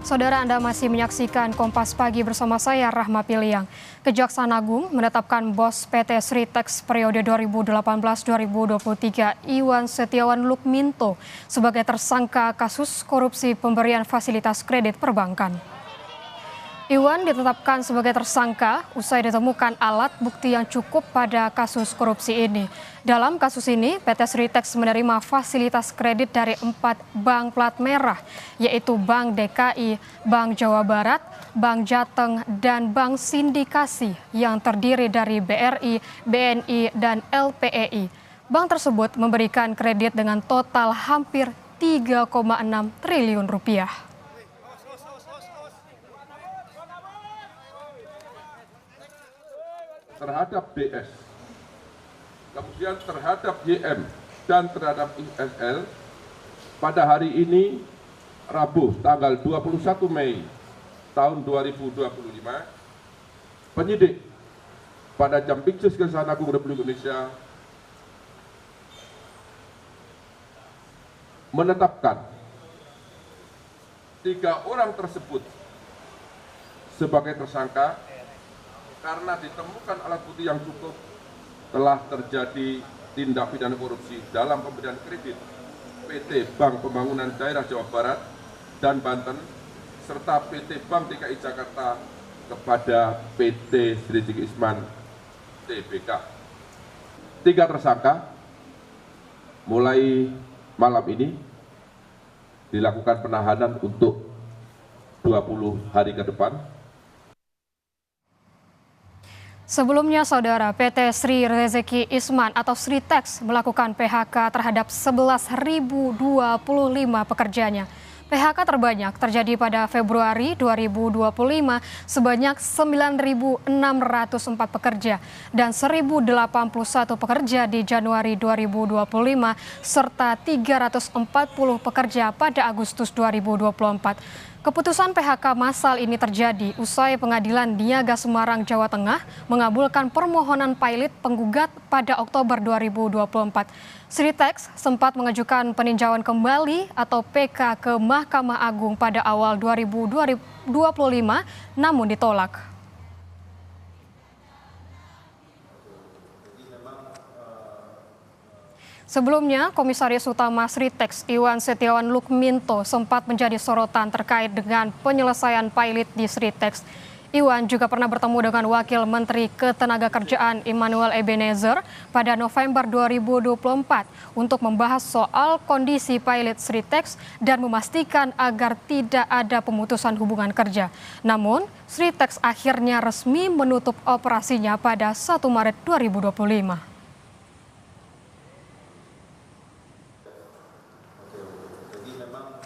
Saudara, Anda masih menyaksikan Kompas Pagi bersama saya, Rahma Piliang. Kejaksaan Agung menetapkan bos PT Sritex periode 2018-2023 Iwan Setiawan Lukminto sebagai tersangka kasus korupsi pemberian fasilitas kredit perbankan. Iwan ditetapkan sebagai tersangka usai ditemukan alat bukti yang cukup pada kasus korupsi ini. Dalam kasus ini, PT Sritex menerima fasilitas kredit dari 4 bank plat merah, yaitu Bank DKI, Bank Jawa Barat, Bank Jateng, dan Bank Sindikasi yang terdiri dari BRI, BNI, dan LPEI. Bank tersebut memberikan kredit dengan total hampir 3,6 triliun rupiah. Terhadap DS, kemudian terhadap YM dan terhadap ISL pada hari ini Rabu tanggal 21 Mei tahun 2025 penyidik pada Jampitsus Kejaksaan Agung Republik Indonesia menetapkan 3 orang tersebut sebagai tersangka karena ditemukan alat bukti yang cukup telah terjadi tindak pidana korupsi dalam pemberian kredit PT Bank Pembangunan Daerah Jawa Barat dan Banten serta PT Bank DKI Jakarta kepada PT Sritex Isman Tbk. 3 tersangka mulai malam ini dilakukan penahanan untuk 20 hari ke depan. Sebelumnya, Saudara, PT Sri Rezeki Isman atau Sritex melakukan PHK terhadap 11.025 pekerjanya. PHK terbanyak terjadi pada Februari 2025 sebanyak 9.604 pekerja dan 1.081 pekerja di Januari 2025 serta 340 pekerja pada Agustus 2024. Keputusan PHK massal ini terjadi usai Pengadilan Niaga Semarang, Jawa Tengah mengabulkan permohonan pilot penggugat pada Oktober 2024. Sritex sempat mengajukan peninjauan kembali atau PK ke Mahkamah Agung pada awal 2025 namun ditolak. Sebelumnya, Komisaris Utama Sritex Iwan Setiawan Lukminto sempat menjadi sorotan terkait dengan penyelesaian pilot di Sritex. Iwan juga pernah bertemu dengan Wakil Menteri Ketenagakerjaan Immanuel Ebenezer pada November 2024 untuk membahas soal kondisi pilot Sritex dan memastikan agar tidak ada pemutusan hubungan kerja. Namun, Sritex akhirnya resmi menutup operasinya pada 1 Maret 2025.